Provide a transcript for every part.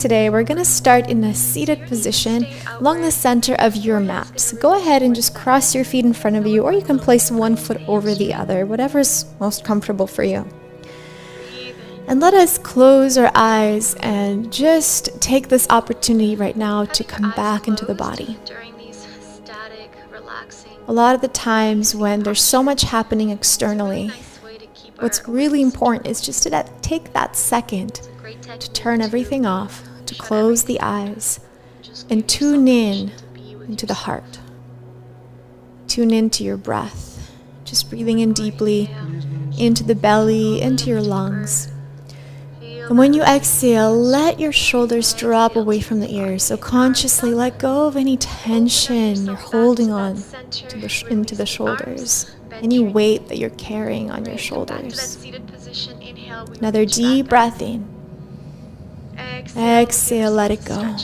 Today we're going to start in a seated position along the center of your mat. So go ahead and just cross your feet in front of you, or you can place one foot over the other, whatever's most comfortable for you. And let us close our eyes and just take this opportunity right now to come back into the body. A lot of the times when there's so much happening externally, what's really important is just to take that second to turn everything off, to close the eyes, and tune in into the heart. Tune into your breath, just breathing in deeply into the belly, into your lungs. And when you exhale, let your shoulders drop away from the ears. So consciously let go of any tension you're holding on into the shoulders, any weight that you're carrying on your shoulders. Another deep breath in. Exhale, let it go.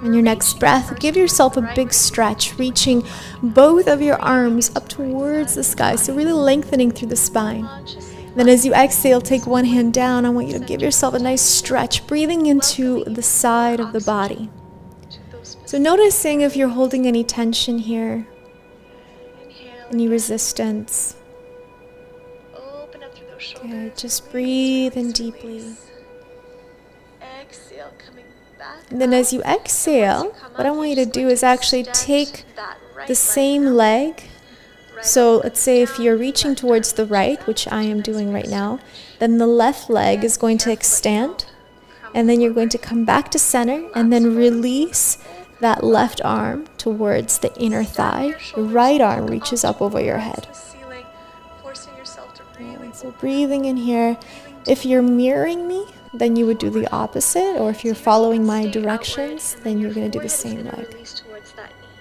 On your next breath, give yourself a big stretch, reaching both of your arms up towards the sky, so really lengthening through the spine. Then as you exhale, take one hand down. I want you to give yourself a nice stretch, breathing into the side of the body. So noticing if you're holding any tension here, any resistance. Good. Just breathe in deeply. And then as you exhale, what I want you to do is actually take the same leg. So let's say if you're reaching towards the right, which I am doing right now, then the left leg is going to extend, and then you're going to come back to center and then release that left arm towards the inner thigh. The right arm reaches up over your head. So breathing in here. If you're mirroring me, then you would do the opposite, or if you're following my directions, then you're going to do the same leg.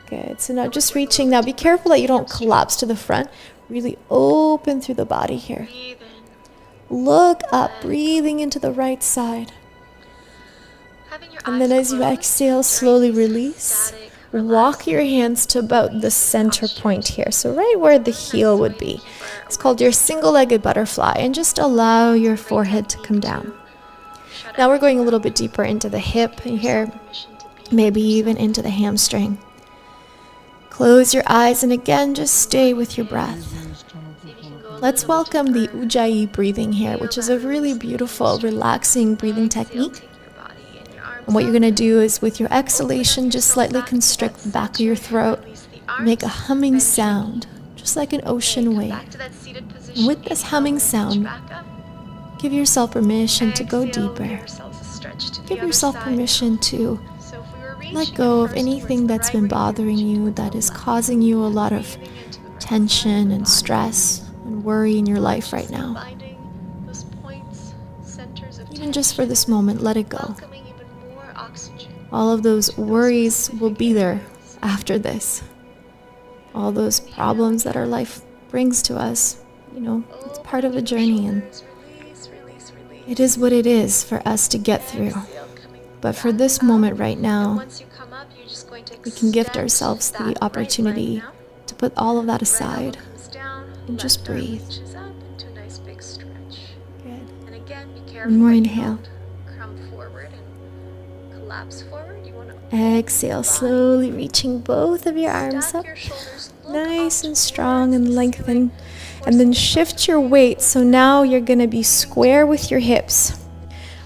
Good. So now just reaching. Now be careful that you don't collapse to the front. Really open through the body here. Look up, breathing into the right side. And then as you exhale, slowly release. Walk your hands to about the center point here. So right where the heel would be. It's called your single-legged butterfly. And just allow your forehead to come down. Now we're going a little bit deeper into the hip here. Maybe even into the hamstring. Close your eyes and again, just stay with your breath. Let's welcome the Ujjayi breathing here, which is a really beautiful, relaxing breathing technique. And what you're going to do is with your exhalation, just slightly constrict the back of your throat. Make a humming sound, just like an ocean wave. And with this humming sound, give yourself permission to go deeper. Give yourself permission to let go of anything that's been bothering you, that is causing you a lot of tension and stress and worry in your life right now. Even just for this moment, let it go. All of those worries will be there after this. All those problems that our life brings to us, it's part of the journey, and it is what it is for us to get through. But for this moment right now, we can gift ourselves the opportunity to put all of that aside and just breathe. Good. One more inhale. Exhale, slowly reaching both of your arms up, nice and strong and lengthen. And then shift your weight, so now you're going to be square with your hips,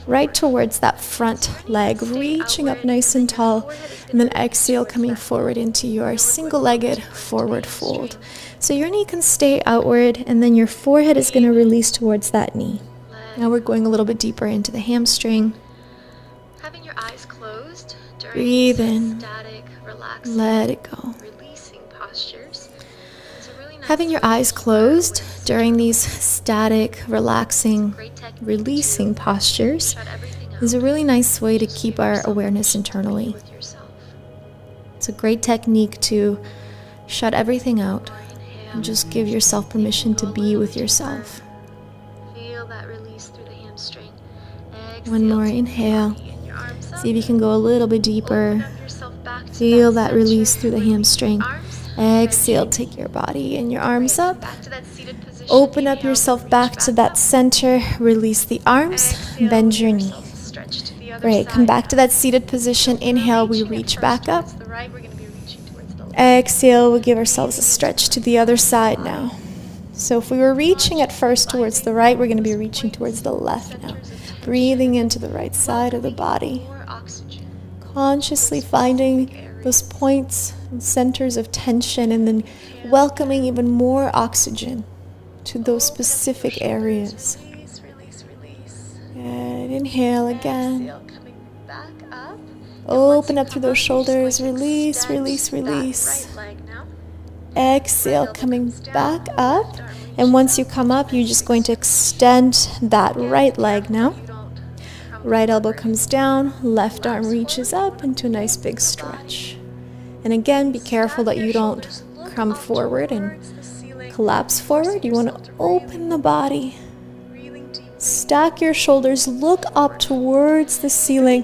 right towards that front leg, reaching up nice and tall, and then exhale, coming forward into your single-legged forward fold. So your knee can stay outward, and then your forehead is going to release towards that knee. Now we're going a little bit deeper into the hamstring. Breathe in, let it go. Having your eyes closed during these static, relaxing, releasing postures is a really nice way to keep our awareness internally. It's a great technique to shut everything out and just give yourself permission to be with yourself. One more inhale. See if you can go a little bit deeper. Feel that release through the hamstring. Exhale, take your body and your arms up. Open up yourself back to that center. Release the arms. Bend your knee. Great. Come back to that seated position. Inhale, we reach back up. Exhale, we'll give ourselves a stretch to the other side now. So if we were reaching at first towards the right, we're going to be reaching towards the left now. Breathing into the right side of the body. Consciously finding those points and centers of tension, and then welcoming even more oxygen to those specific areas. And inhale again. Open up through those shoulders. Release, release, release. Exhale, coming back up. And once you come up, you're just going to extend that right leg now. Right elbow comes down, left arm reaches up into a nice big stretch. And again, be careful that you don't come forward and collapse forward. You want to open the body. Stack your shoulders, look up towards the ceiling,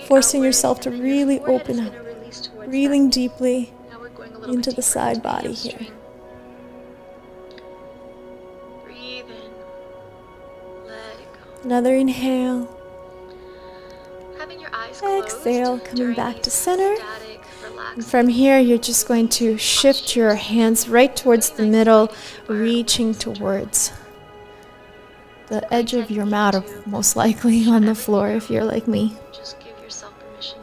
forcing yourself to really open up, breathing deeply into the side body here. Another inhale. Exhale, coming back to center. And from here, you're just going to shift your hands right towards the middle, reaching towards the edge of your mat, or most likely on the floor if you're like me.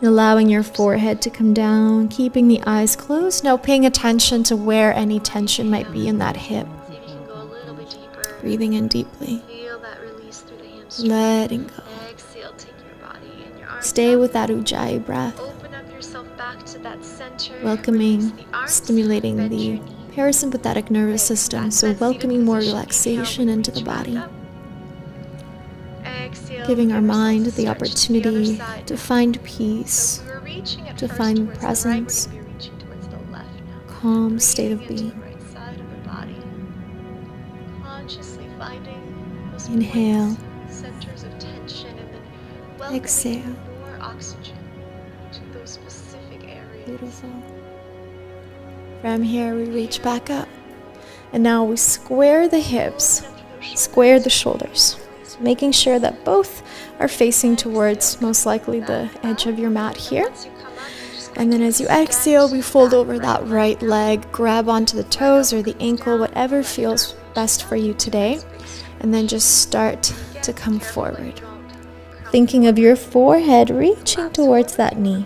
Allowing your forehead to come down, keeping the eyes closed. Now paying attention to where any tension might be in that hip. Breathing in deeply. Letting go. Stay with that Ujjayi breath. Welcoming, stimulating the parasympathetic nervous system, so welcoming more relaxation into the body. Giving our mind the opportunity to find peace, to find presence, calm state of being. Inhale. Exhale. Beautiful. From here, we reach back up. And now we square the hips, square the shoulders. So making sure that both are facing towards most likely the edge of your mat here. And then as you exhale, we fold over that right leg, grab onto the toes or the ankle, whatever feels best for you today. And then just start to come forward. Thinking of your forehead reaching towards that knee.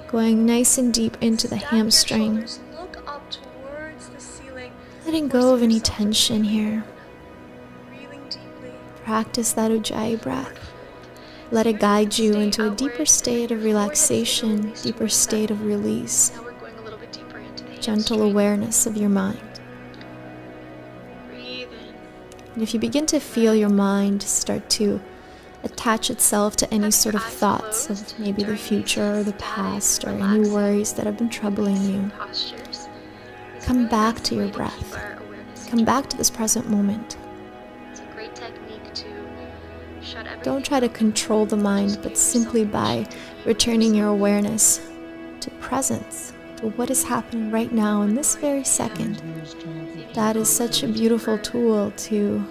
Going nice and deep into the hamstring. Letting go of any tension here. Practice that Ujjayi breath. Let it guide you into a deeper state of relaxation, deeper state of release. Gentle awareness of your mind. And if you begin to feel your mind start to attach itself to any sort of thoughts of maybe the future or the past or any worries that have been troubling you, come back to your breath. Come back to this present moment. Don't try to control the mind, but simply by returning your awareness to presence, to what is happening right now in this very second. That is such a beautiful tool to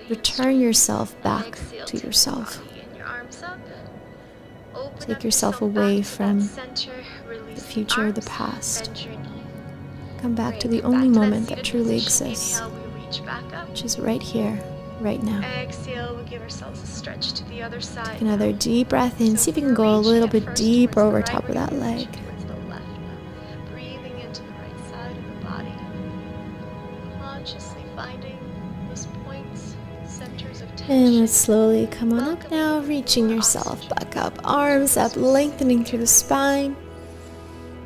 return yourself back to yourself. Take yourself away from the future or the past. Come back to the only moment that truly exists, which is right here, right now. Take another deep breath in. See if you can go a little bit deeper over top of that leg. And let's slowly come on up now, reaching yourself back up, arms up, lengthening through the spine.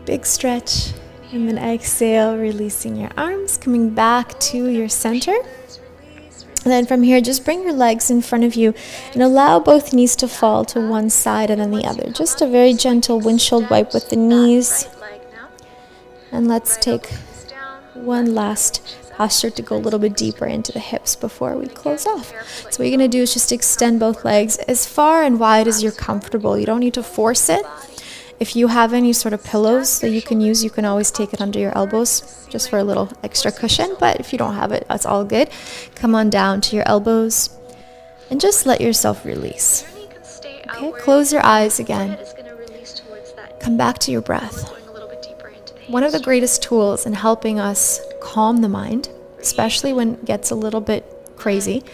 Big stretch. And then exhale, releasing your arms, coming back to your center. And then from here, just bring your legs in front of you and allow both knees to fall to one side and then the other. Just a very gentle windshield wipe with the knees. And let's take one last posture to go a little bit deeper into the hips before we close off. So what you're going to do is just extend both legs as far and wide as you're comfortable. You don't need to force it. If you have any sort of pillows that you can use, you can always take it under your elbows just for a little extra cushion. But if you don't have it, that's all good. Come on down to your elbows. And just let yourself release. Journey can stay Okay, outward. close your eyes Forehead again. is going to release towards that Come knee. back to your We're breath. going a little bit deeper into the One of the hamstring. greatest tools in helping us calm the mind, especially when it gets a little bit crazy,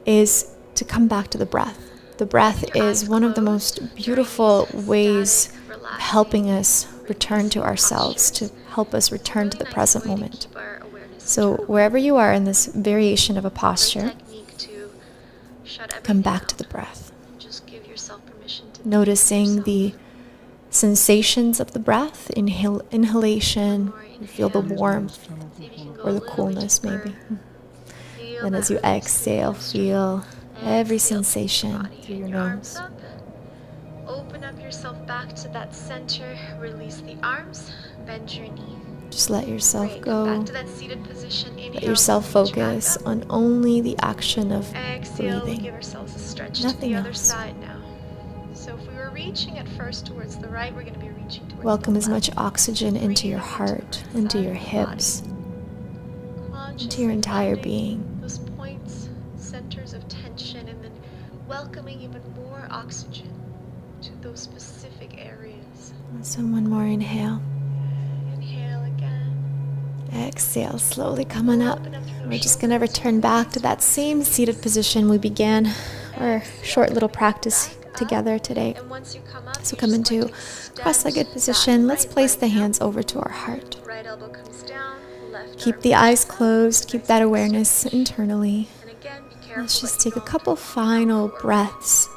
is to come back to the breath. The breath is one of the most beautiful ways of helping us return to ourselves, to help us return to the present moment. So wherever you are in this variation of a posture, come back to the breath, noticing the sensations of the breath, inhalation, you feel the warmth or the coolness maybe. And as you exhale, feel every sensation through your nose. Open up yourself back to that center. Release the arms. Bend your knee. Just let yourself Great. go. Back to that seated position. Inhale. Let yourself focus on only the action of Exhale. breathing. Give ourselves a stretch Nothing to the other else. side now. So if we were reaching at first towards the right, we're going to be reaching towards Welcome the as left. much oxygen into your heart, into your hips, into your entire being. Those points, centers of tension, and then welcoming even more oxygen to those specific areas. So one more inhale. Inhale again. Exhale, slowly coming up. Open up through We're those just going to shoulders. return back to that same seated position we began our short little practice together today. And once you come up, So you're come just going into to extend cross-legged that position. Let's right place leg the down. hands over to our heart. Right elbow comes down. Left Keep arm the eyes reaches up. closed. Keep Nice that big awareness stretch. internally. And again, be careful Let's just that you take a don't couple final forward. breaths.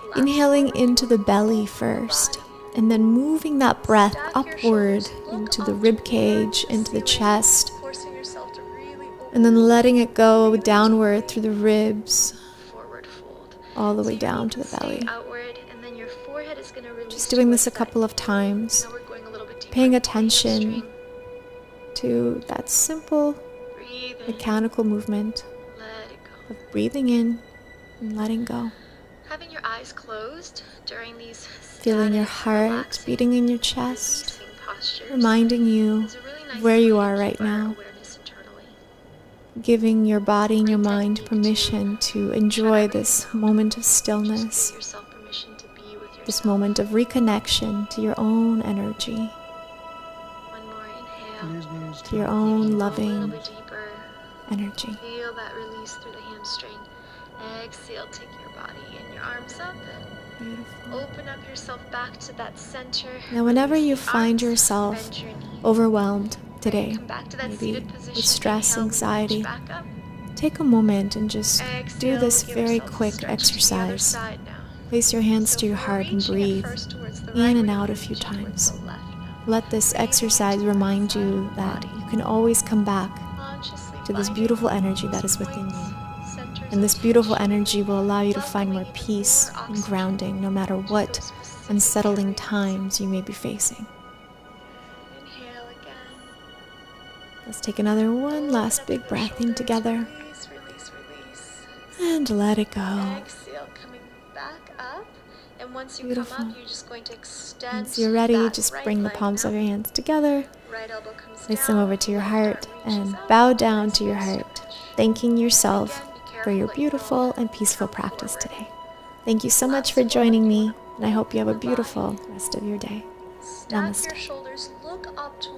Collapse Inhaling forward. into the belly first, and then moving that breath Stack your upward shoulders. Look into the up rib towards cage, the into the ceiling, chest, forcing yourself to really open and then letting it go really downward deeply. through the ribs, Forward fold. all the So way your down knee to the can belly. stay outward, and then your forehead is going to release Just doing this a towards that couple of knee. times, Now we're going a little bit deeper paying into the attention hamstring. to that simple Breathe in, mechanical movement let it go. of breathing in and letting go. Having your eyes closed during these Feeling your static, heart relaxing, beating in your chest, releasing postures reminding you is a really nice where you way to are keep right our now, awareness internally. giving your body and your Great mind technique permission to shut enjoy everything this out. moment of Just stillness, give yourself permission to be with yourself. this moment of reconnection to your own energy, One more inhale. to your You own can go a little loving bit deeper. energy. Feel that release through the hamstring. Exhale, take your body and your arms up. Beautiful. Open up yourself back to that center. Now, whenever Release you the find arms, yourself bend your knee. overwhelmed today, Come back to that maybe seated position. with stress, Inhale, we anxiety, reach back up. take a moment and just do Exhale, this give very yourself a quick stretch to the other exercise. side now. Place your hands So to your if we're heart and reaching at breathe first towards the in right, and we're out gonna a few reach towards times. the left now. Let this Breathing exercise into that remind side you of the that body. you can always come back Consciously to this finding beautiful energy that those is within points, you. centers And this of beautiful tension, energy will allow you to find more welcoming even peace more and oxygen grounding no matter to what those specific unsettling areas. times you may be facing. Inhale again. Let's take another one Open last up big through breath the in shoulders. together Release, release, release. and let it go. Exhale, coming back up. And once you Beautiful. come up, you're just going to extend. Once you're ready, that just right bring the leg palms now. of your hands together, Right elbow comes place down. them over to your Left heart, arm reaches and up. bow down Nice to your big heart, stretch. thanking yourself Again, be for careful your that you beautiful don't and peaceful come practice forward. today. Thank you so much Collapse for forward. joining You me, wanna and I hope you have a open the body. beautiful rest of your day. Stack Namaste. your shoulders, look up towards